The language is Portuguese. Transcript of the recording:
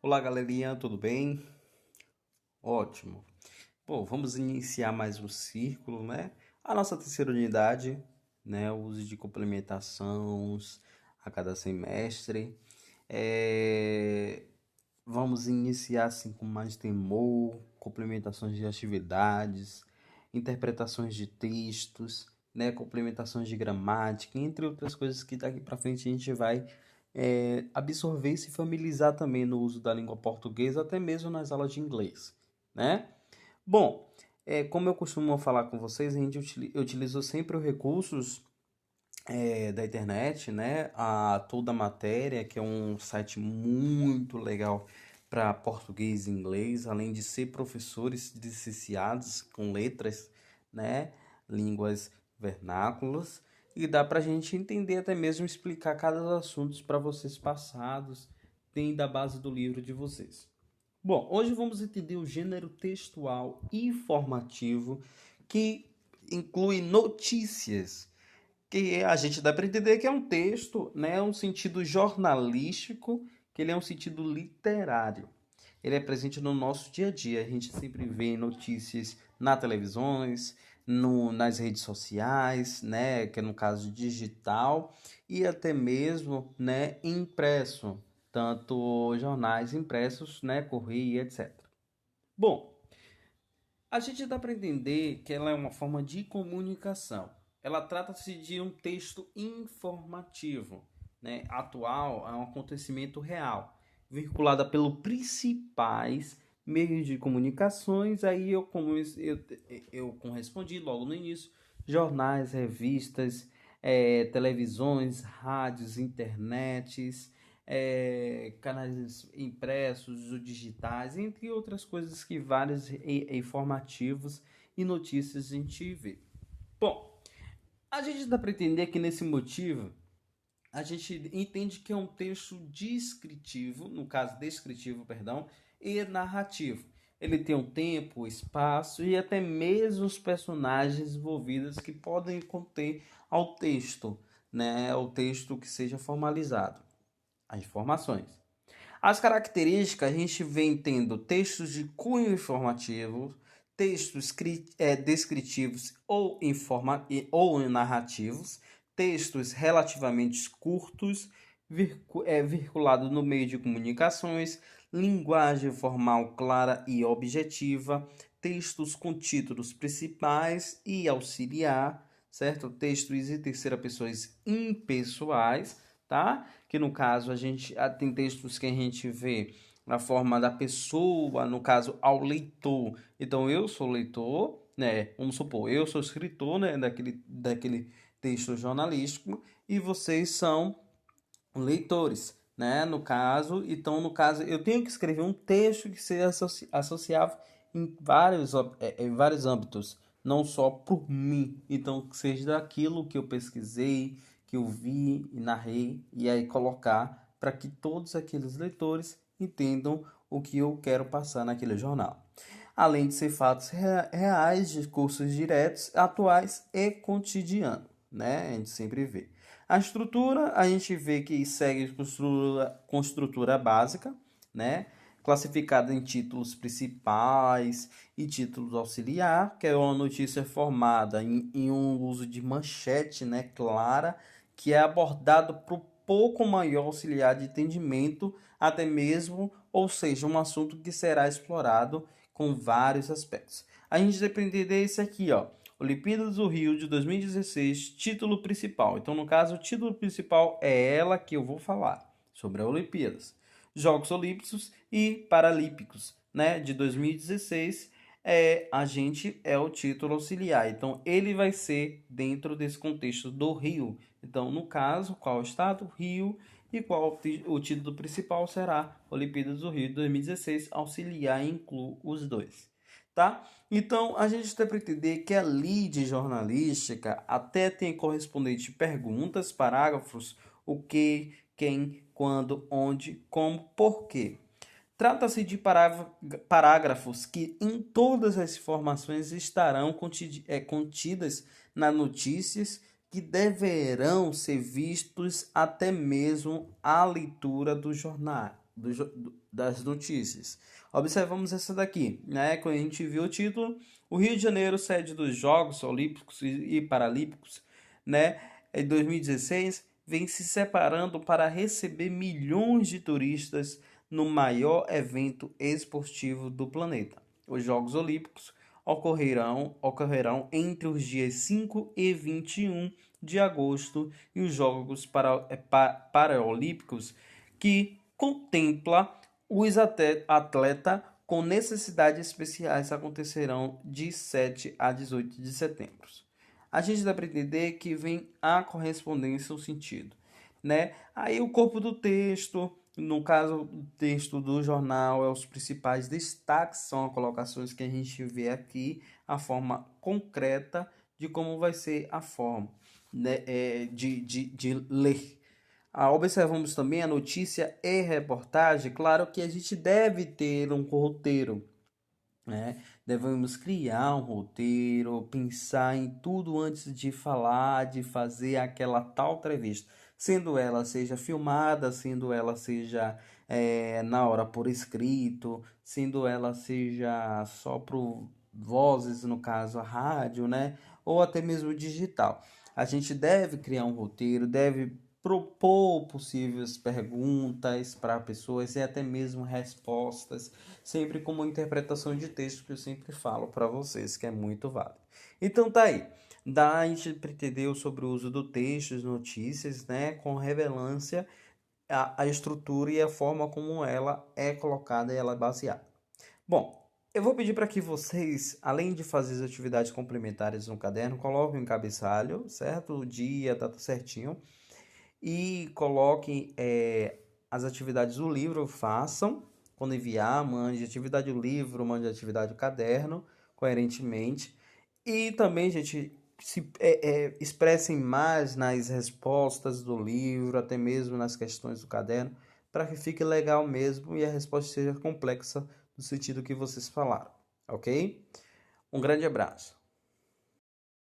Olá, galerinha, tudo bem? Ótimo. Bom, vamos iniciar mais um círculo, né? A nossa terceira unidade, né? O uso de complementações a cada semestre. Vamos iniciar assim com mais temor, complementações de atividades, interpretações de textos, né? Complementações de gramática, entre outras coisas que daqui para frente a gente vai absorver e se familiarizar também no uso da língua portuguesa, até mesmo nas aulas de inglês, né? Bom, como eu costumo falar com vocês, a gente utiliza sempre os recursos da internet, né? Toda a matéria, que é um site muito legal para português e inglês, além de ser professores licenciados com letras, né? Línguas vernáculas, e dá para a gente entender até mesmo explicar cada assunto para vocês passados, tem da base do livro de vocês. Bom, hoje vamos entender o gênero textual informativo, que inclui notícias, que a gente dá para entender que é um texto, né, um sentido jornalístico, que ele é um sentido literário. Ele é presente no nosso dia a dia. A gente sempre vê notícias na televisões, nas redes sociais, né, que é no caso digital, e até mesmo, né, impresso, tanto jornais impressos, né, correio, etc. Bom, a gente dá para entender que ela é uma forma de comunicação. Ela trata-se de um texto informativo, né? Atual, é um acontecimento real, vinculada pelos principais meios de comunicações. Aí eu correspondi logo no início: jornais, revistas, televisões, rádios, internets, canais impressos ou digitais, entre outras coisas que vários informativos e notícias a gente vê. Bom, a gente dá para entender que nesse motivo a gente entende que é um texto descritivo, no caso descritivo, perdão, e narrativo. Ele tem um tempo, espaço e até mesmo os personagens envolvidos que podem conter ao texto, né, o texto que seja formalizado, as informações. As características a gente vem tendo textos de cunho informativo, textos descritivos ou narrativos, textos relativamente curtos, virculado no meio de comunicações, linguagem formal clara e objetiva, textos com títulos principais e auxiliar, certo? Textos em terceira pessoa impessoais, tá? Que no caso a gente tem textos que a gente vê na forma da pessoa, no caso ao leitor. Então eu sou leitor, né? Vamos supor, eu sou escritor, né? Daquele texto jornalístico e vocês são leitores, né? No caso eu tenho que escrever um texto que seja associável em vários âmbitos, não só por mim. Então que seja daquilo que eu pesquisei, que eu vi e narrei, e aí colocar para que todos aqueles leitores entendam o que eu quero passar naquele jornal. Além de ser fatos reais, discursos diretos, atuais e cotidianos, né? A gente sempre vê. A estrutura, a gente vê que segue com estrutura básica, né? Classificada em títulos principais e títulos auxiliar, que é uma notícia formada em um uso de manchete, né, clara, que é abordado por pouco maior auxiliar de entendimento, até mesmo, ou seja, um assunto que será explorado com vários aspectos. A gente depende desse aqui, ó. Olimpíadas do Rio de 2016, título principal. Então, no caso, o título principal é ela que eu vou falar sobre as Olimpíadas. Jogos Olímpicos e Paralímpicos, né, de 2016, a gente é o título auxiliar. Então, ele vai ser dentro desse contexto do Rio. Então, no caso, qual estado? Rio. E qual o título principal será Olimpíadas do Rio de 2016, auxiliar inclui os dois, tá? Então, a gente tem para entender que a lead jornalística até tem correspondente perguntas, parágrafos, o que, quem, quando, onde, como, porquê. Trata-se de parágrafos que em todas as informações estarão contidas nas notícias, que deverão ser vistos até mesmo à leitura do jornal. das notícias. Observamos essa daqui, né? Quando a gente viu o título, o Rio de Janeiro, sede dos Jogos Olímpicos e Paralímpicos, né? Em 2016, vem se separando para receber milhões de turistas no maior evento esportivo do planeta. Os Jogos Olímpicos ocorrerão entre os dias 5 e 21 de agosto e os Jogos Paralímpicos que contempla os atletas com necessidades especiais acontecerão de 7 a 18 de setembro. A gente dá para entender que vem a correspondência, o sentido, né? Aí o corpo do texto, no caso o texto do jornal, é os principais destaques, são as colocações que a gente vê aqui, a forma concreta de como vai ser a forma, né, de ler. Observamos também a notícia e reportagem. Claro que a gente deve ter um roteiro, né? Devemos criar um roteiro, pensar em tudo antes de falar, de fazer aquela tal entrevista. Sendo ela seja filmada, sendo ela seja na hora por escrito, sendo ela seja só por vozes, no caso a rádio, né? Ou até mesmo digital. A gente deve criar um roteiro, deve propor possíveis perguntas para pessoas e até mesmo respostas, sempre com uma interpretação de texto que eu sempre falo para vocês, que é muito válido. Então tá aí. A gente entendeu sobre o uso do texto, as notícias, né, com relevância a estrutura e a forma como ela é colocada e ela é baseada. Bom, eu vou pedir para que vocês, além de fazer as atividades complementares no caderno, coloquem um cabeçalho, certo? O dia, tá tudo certinho. E coloquem as atividades do livro, façam. Quando enviar, mande atividade do livro, mande atividade do caderno, coerentemente. E também, gente, expressem mais nas respostas do livro, até mesmo nas questões do caderno, para que fique legal mesmo e a resposta seja complexa no sentido que vocês falaram, ok? Um grande abraço.